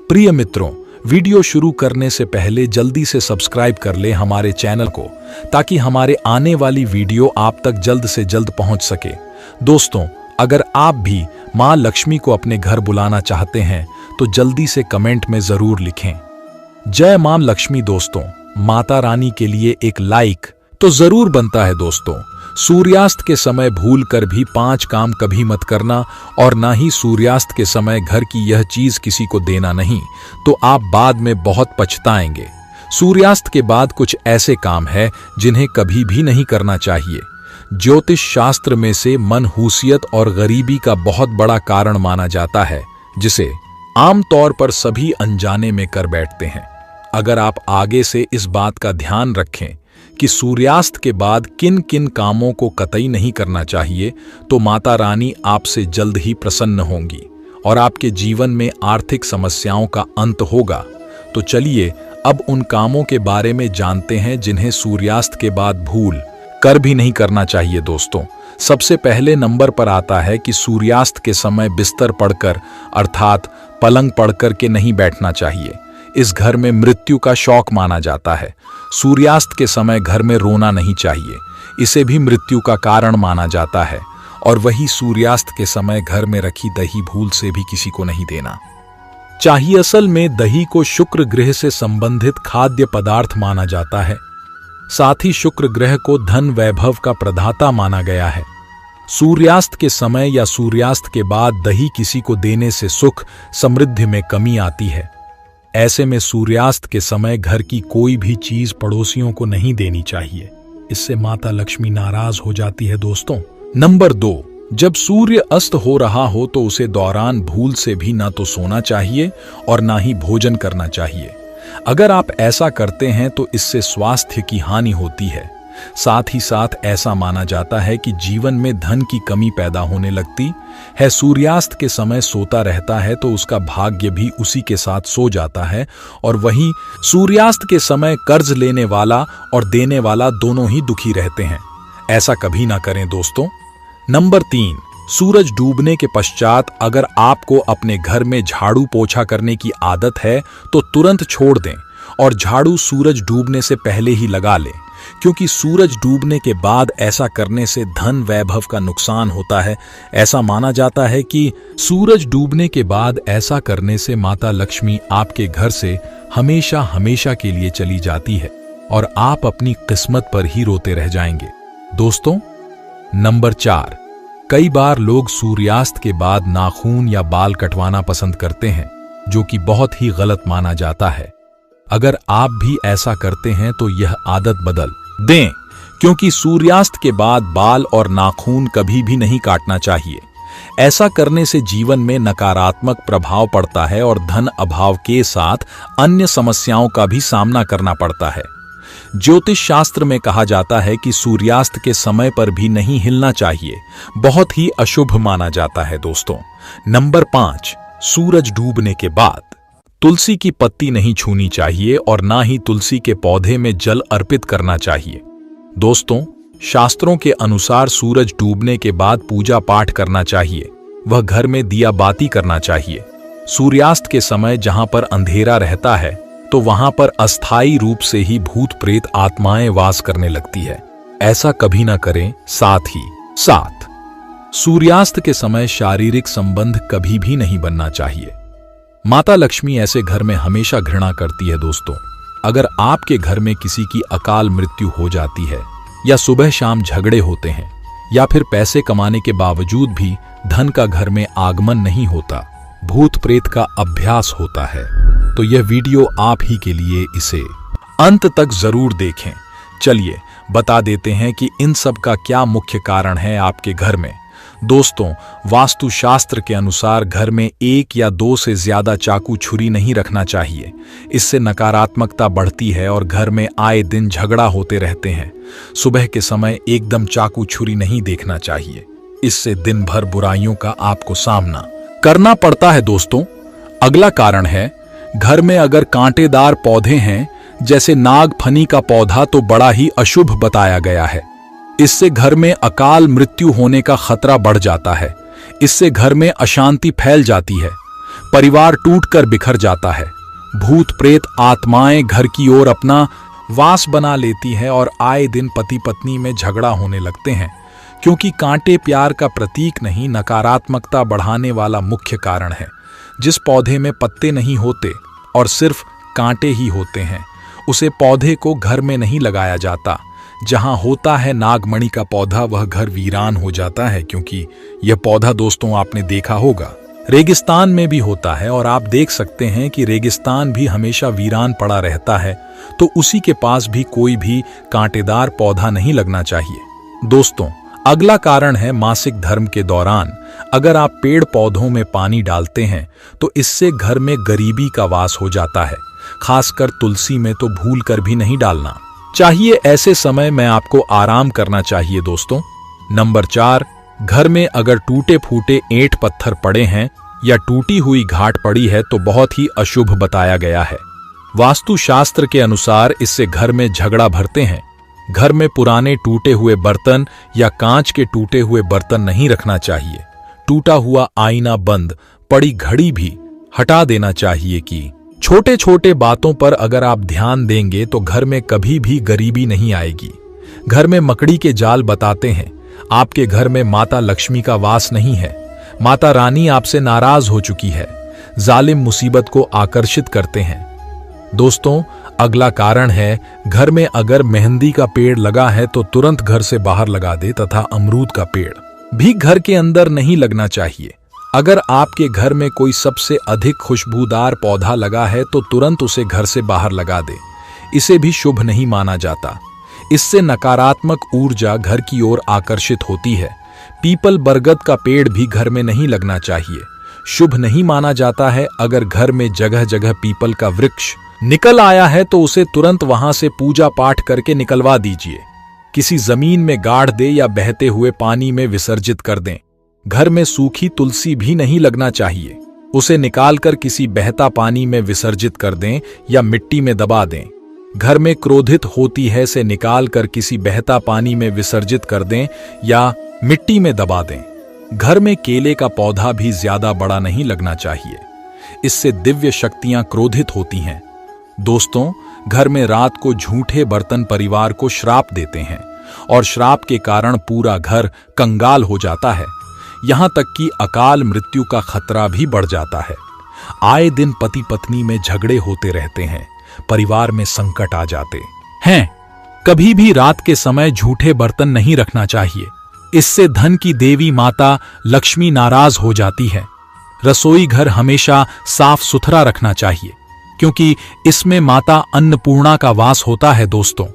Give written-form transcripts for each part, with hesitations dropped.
प्रिय मित्रों, वीडियो शुरू करने से पहले जल्दी से सब्सक्राइब कर ले हमारे चैनल को, ताकि हमारे आने वाली वीडियो आप तक जल्द से जल्द पहुंच सके। दोस्तों, अगर आप भी मां लक्ष्मी को अपने घर बुलाना चाहते हैं तो जल्दी से कमेंट में जरूर लिखें। जय मां लक्ष्मी। दोस्तों, माता रानी के लिए एक लाइक तो जरूर बनता है। दोस्तों, सूर्यास्त के समय भूल कर भी 5 काम कभी मत करना, और ना ही सूर्यास्त के समय घर की यह चीज किसी को देना नहीं, तो आप बाद में बहुत पछताएंगे। सूर्यास्त के बाद कुछ ऐसे काम है जिन्हें कभी भी नहीं करना चाहिए। ज्योतिष शास्त्र में से मनहूसियत और गरीबी का बहुत बड़ा कारण माना जाता है, जिसे आमतौर पर सभी अनजाने में कर बैठते हैं। अगर आप आगे से इस बात का ध्यान रखें कि सूर्यास्त के बाद किन किन कामों को कतई नहीं करना चाहिए, तो माता रानी आपसे जल्द ही प्रसन्न होंगी और आपके जीवन में आर्थिक समस्याओं का अंत होगा। तो चलिए अब उन कामों के बारे में जानते हैं जिन्हें सूर्यास्त के बाद भूल कर भी नहीं करना चाहिए। दोस्तों, सबसे पहले नंबर पर आता है कि सूर्यास्त के समय बिस्तर पड़कर अर्थात पलंग पड़कर के नहीं बैठना चाहिए। इस घर में मृत्यु का शौक माना जाता है। सूर्यास्त के समय घर में रोना नहीं चाहिए, इसे भी मृत्यु का कारण माना जाता है। और वही सूर्यास्त के समय घर में रखी दही भूल से भी किसी को नहीं देना चाहिए। असल में दही को शुक्र ग्रह से संबंधित खाद्य पदार्थ माना जाता है। साथ ही शुक्र ग्रह को धन वैभव का प्रदाता माना गया है। सूर्यास्त के समय या सूर्यास्त के बाद दही किसी को देने से सुख समृद्धि में कमी आती है। ऐसे में सूर्यास्त के समय घर की कोई भी चीज पड़ोसियों को नहीं देनी चाहिए, इससे माता लक्ष्मी नाराज हो जाती है। दोस्तों, नंबर 2, जब सूर्य अस्त हो रहा हो तो उसे दौरान भूल से भी ना तो सोना चाहिए और ना ही भोजन करना चाहिए। अगर आप ऐसा करते हैं तो इससे स्वास्थ्य की हानि होती है। साथ ही साथ ऐसा माना जाता है कि जीवन में धन की कमी पैदा होने लगती है। सूर्यास्त के समय सोता रहता है तो उसका भाग्य भी उसी के साथ सो जाता है, और वहीं सूर्यास्त के समय कर्ज लेने वाला और देने वाला दोनों ही दुखी रहते हैं। ऐसा कभी ना करें। दोस्तों, नंबर 3, सूरज डूबने के पश्चात अगर आपको अपने घर में झाड़ू पोछा करने की आदत है तो तुरंत छोड़ दें और झाड़ू सूरज डूबने से पहले ही लगा लें, क्योंकि सूरज डूबने के बाद ऐसा करने से धन वैभव का नुकसान होता है। ऐसा माना जाता है कि सूरज डूबने के बाद ऐसा करने से माता लक्ष्मी आपके घर से हमेशा हमेशा के लिए चली जाती है और आप अपनी किस्मत पर ही रोते रह जाएंगे। दोस्तों, नंबर 4, कई बार लोग सूर्यास्त के बाद नाखून या बाल कटवाना पसंद करते हैं, जो कि बहुत ही गलत माना जाता है। अगर आप भी ऐसा करते हैं तो यह आदत बदल दें, क्योंकि सूर्यास्त के बाद बाल और नाखून कभी भी नहीं काटना चाहिए। ऐसा करने से जीवन में नकारात्मक प्रभाव पड़ता है और धन अभाव के साथ अन्य समस्याओं का भी सामना करना पड़ता है। ज्योतिष शास्त्र में कहा जाता है कि सूर्यास्त के समय पर भी नहीं हिलना चाहिए, बहुत ही अशुभ माना जाता है। दोस्तों, नंबर 5, सूरज डूबने के बाद तुलसी की पत्ती नहीं छूनी चाहिए और ना ही तुलसी के पौधे में जल अर्पित करना चाहिए। दोस्तों, शास्त्रों के अनुसार सूरज डूबने के बाद पूजा पाठ करना चाहिए, वह घर में दिया बाती करना चाहिए। सूर्यास्त के समय जहां पर अंधेरा रहता है तो वहां पर अस्थायी रूप से ही भूत प्रेत आत्माएं वास करने लगती है। ऐसा कभी ना करें। साथ ही साथ सूर्यास्त के समय शारीरिक संबंध कभी भी नहीं बनना चाहिए। माता लक्ष्मी ऐसे घर में हमेशा घृणा करती है। दोस्तों, अगर आपके घर में किसी की अकाल मृत्यु हो जाती है, या सुबह शाम झगड़े होते हैं, या फिर पैसे कमाने के बावजूद भी धन का घर में आगमन नहीं होता, भूत प्रेत का अभ्यास होता है, तो यह वीडियो आप ही के लिए, इसे अंत तक जरूर देखें। चलिए बता देते हैं कि इन सब का क्या मुख्य कारण है आपके घर में। दोस्तों, वास्तुशास्त्र के अनुसार घर में 1 या 2 से ज्यादा चाकू छुरी नहीं रखना चाहिए। इससे नकारात्मकता बढ़ती है और घर में आए दिन झगड़ा होते रहते हैं। सुबह के समय एकदम चाकू छुरी नहीं देखना चाहिए, इससे दिन भर बुराइयों का आपको सामना करना पड़ता है। दोस्तों, अगला कारण है, घर में अगर कांटेदार पौधे हैं, जैसे नागफनी का पौधा, तो बड़ा ही अशुभ बताया गया है। इससे घर में अकाल मृत्यु होने का खतरा बढ़ जाता है। इससे घर में अशांति फैल जाती है। परिवार टूटकर बिखर जाता है। भूत प्रेत आत्माएं घर की ओर अपना वास बना लेती है और आए दिन पति पत्नी में झगड़ा होने लगते हैं, क्योंकि कांटे प्यार का प्रतीक नहीं, नकारात्मकता बढ़ाने वाला मुख्य कारण है। जिस पौधे में पत्ते नहीं होते और सिर्फ कांटे ही होते हैं, उसे पौधे को घर में नहीं लगाया जाता। जहां होता है नागमणि का पौधा, वह घर वीरान हो जाता है, क्योंकि यह पौधा दोस्तों आपने देखा होगा रेगिस्तान में भी होता है, और आप देख सकते हैं कि रेगिस्तान भी हमेशा वीरान पड़ा रहता है, तो उसी के पास भी कोई भी कांटेदार पौधा नहीं लगना चाहिए। दोस्तों, अगला कारण है मासिक धर्म के दौरान अगर आप पेड़ पौधों में पानी डालते हैं तो इससे घर में गरीबी का वास हो जाता है। खासकर तुलसी में तो भूल कर भी नहीं डालना चाहिए। ऐसे समय में आपको आराम करना चाहिए दोस्तों। नंबर 4, घर में अगर टूटे फूटे ईंट पत्थर पड़े हैं या टूटी हुई घाट पड़ी है तो बहुत ही अशुभ बताया गया है। वास्तु शास्त्र के अनुसार इससे घर में झगड़ा भरते हैं। घर में पुराने टूटे हुए बर्तन या कांच के टूटे हुए बर्तन नहीं रखना चाहिए। टूटा हुआ आईना, बंद पड़ी घड़ी भी हटा देना चाहिए। कि छोटे छोटे बातों पर अगर आप ध्यान देंगे तो घर में कभी भी गरीबी नहीं आएगी। घर में मकड़ी के जाल बताते हैं आपके घर में माता लक्ष्मी का वास नहीं है। माता रानी आपसे नाराज हो चुकी है। जालिम मुसीबत को आकर्षित करते हैं। दोस्तों, अगला कारण है घर में अगर मेहंदी का पेड़ लगा है तो तुरंत घर से बाहर लगा दे, तथा अमरूद का पेड़ भी घर के अंदर नहीं लगना चाहिए। अगर आपके घर में कोई सबसे अधिक खुशबूदार पौधा लगा है तो तुरंत उसे घर से बाहर लगा दे। इसे भी शुभ नहीं माना जाता। इससे नकारात्मक ऊर्जा घर की ओर आकर्षित होती है। पीपल बरगद का पेड़ भी घर में नहीं लगना चाहिए। शुभ नहीं माना जाता है। अगर घर में जगह जगह पीपल का वृक्ष निकल आया है तो उसे तुरंत वहां से पूजा पाठ करके निकलवा दीजिए। किसी जमीन में गाड़ दे या बहते हुए पानी में विसर्जित कर दें। घर में सूखी तुलसी भी नहीं लगना चाहिए। उसे निकालकर किसी बहता पानी में विसर्जित कर दें या मिट्टी में दबा दें। घर में क्रोधित होती है से निकालकर किसी बहता पानी में विसर्जित कर दें या मिट्टी में दबा दें। घर में केले का पौधा भी ज्यादा बड़ा नहीं लगना चाहिए। इससे दिव्य शक्तियां क्रोधित होती हैं। दोस्तों, घर में रात को झूठे बर्तन परिवार को श्राप देते हैं और श्राप के कारण पूरा घर कंगाल हो जाता है। यहां तक कि अकाल मृत्यु का खतरा भी बढ़ जाता है। आए दिन पति पत्नी में झगड़े होते रहते हैं। परिवार में संकट आ जाते हैं। कभी भी रात के समय झूठे बर्तन नहीं रखना चाहिए। इससे धन की देवी माता लक्ष्मी नाराज हो जाती है। रसोई घर हमेशा साफ सुथरा रखना चाहिए, क्योंकि इसमें माता अन्नपूर्णा का वास होता है। दोस्तों,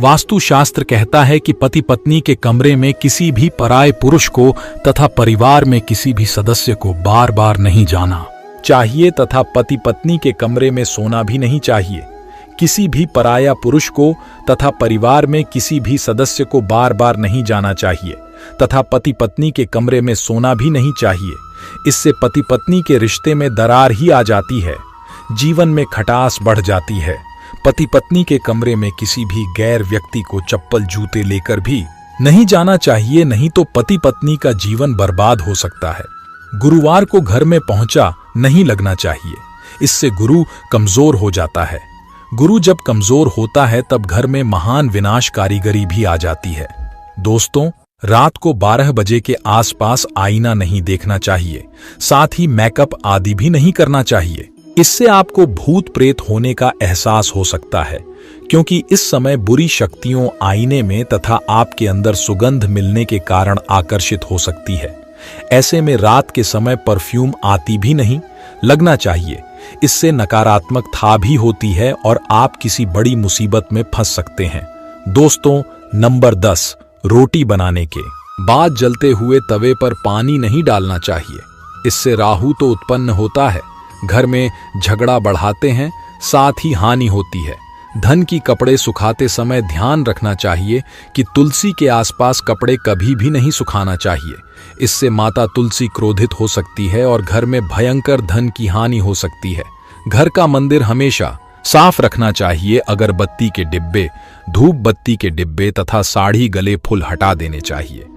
वास्तु शास्त्र कहता है कि पति पत्नी के कमरे में किसी भी पराये पुरुष को तथा परिवार में किसी भी सदस्य को बार बार नहीं जाना चाहिए, तथा पति पत्नी के कमरे में सोना भी नहीं चाहिए। किसी भी पराया पुरुष को तथा परिवार में किसी भी सदस्य को बार बार नहीं जाना चाहिए, तथा पति पत्नी के कमरे में सोना भी नहीं चाहिए। इससे पति पत्नी के रिश्ते में दरार ही आ जाती है। जीवन में खटास बढ़ जाती है। पति पत्नी के कमरे में किसी भी गैर व्यक्ति को चप्पल जूते लेकर भी नहीं जाना चाहिए, नहीं तो पति पत्नी का जीवन बर्बाद हो सकता है। गुरुवार को घर में पहुंचा नहीं लगना चाहिए। इससे गुरु कमजोर हो जाता है। गुरु जब कमजोर होता है तब घर में महान विनाश कारीगरी भी आ जाती है। दोस्तों, रात को 12 बजे के आसपास आईना नहीं देखना चाहिए। साथ ही मेकअप आदि भी नहीं करना चाहिए। इससे आपको भूत प्रेत होने का एहसास हो सकता है, क्योंकि इस समय बुरी शक्तियों आईने में तथा आपके अंदर सुगंध मिलने के कारण आकर्षित हो सकती है। ऐसे में रात के समय परफ्यूम आती भी नहीं लगना चाहिए। इससे नकारात्मक था भी होती है और आप किसी बड़ी मुसीबत में फंस सकते हैं। दोस्तों, नंबर 10, रोटी बनाने के बाद जलते हुए तवे पर पानी नहीं डालना चाहिए। इससे राहु तो उत्पन्न होता है, घर में झगड़ा बढ़ाते हैं, साथ ही हानि होती है। धन की कपड़े सुखाते समय ध्यान रखना चाहिए कि तुलसी के आसपास कपड़े कभी भी नहीं सुखाना चाहिए। इससे माता तुलसी क्रोधित हो सकती है और घर में भयंकर धन की हानि हो सकती है। घर का मंदिर हमेशा साफ रखना चाहिए। अगरबत्ती के डिब्बे, धूप बत्ती के डिब्बे तथा साड़ी गले फुल हटा देने चाहिए।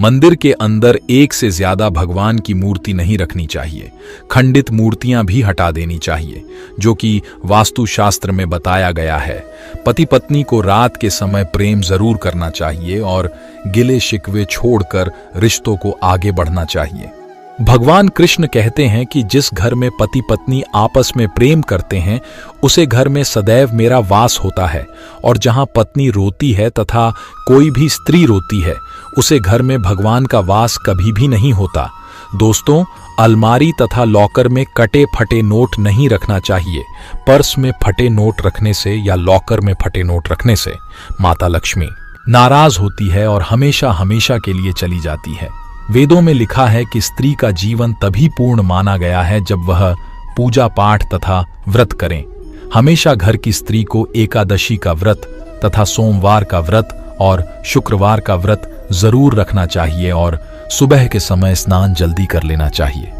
मंदिर के अंदर एक से ज्यादा भगवान की मूर्ति नहीं रखनी चाहिए। खंडित मूर्तियां भी हटा देनी चाहिए, जो कि वास्तुशास्त्र में बताया गया है। पति पत्नी को रात के समय प्रेम जरूर करना चाहिए और गिले शिकवे छोड़कर रिश्तों को आगे बढ़ना चाहिए। भगवान कृष्ण कहते हैं कि जिस घर में पति पत्नी आपस में प्रेम करते हैं उसे घर में सदैव मेरा वास होता है, और जहां पत्नी रोती है तथा कोई भी स्त्री रोती है उसे घर में भगवान का वास कभी भी नहीं होता। दोस्तों, अलमारी तथा लॉकर में कटे फटे नोट नहीं रखना चाहिए। पर्स में फटे नोट रखने से या लॉकर में फटे नोट रखने से माता लक्ष्मी नाराज होती है और हमेशा हमेशा के लिए चली जाती है। वेदों में लिखा है कि स्त्री का जीवन तभी पूर्ण माना गया है जब वह पूजा पाठ तथा व्रत करें। हमेशा घर की स्त्री को एकादशी का व्रत तथा सोमवार का व्रत और शुक्रवार का व्रत जरूर रखना चाहिए और सुबह के समय स्नान जल्दी कर लेना चाहिए।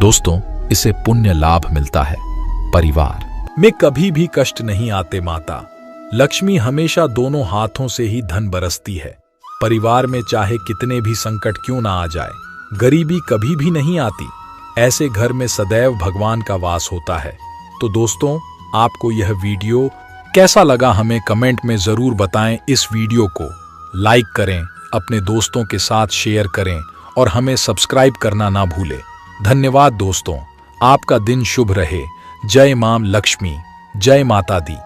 दोस्तों, इससे पुण्य लाभ मिलता है। परिवार में कभी भी कष्ट नहीं आते। माता लक्ष्मी हमेशा दोनों हाथों से ही धन बरसती है। परिवार में चाहे कितने भी संकट क्यों ना आ जाए, गरीबी कभी भी नहीं आती। ऐसे घर में सदैव भगवान का वास होता है। तो दोस्तों, आपको यह वीडियो कैसा लगा हमें कमेंट में जरूर बताएं। इस वीडियो को लाइक करें, अपने दोस्तों के साथ शेयर करें और हमें सब्सक्राइब करना ना भूलें। धन्यवाद दोस्तों, आपका दिन शुभ रहे। जय मां लक्ष्मी, जय माता दी।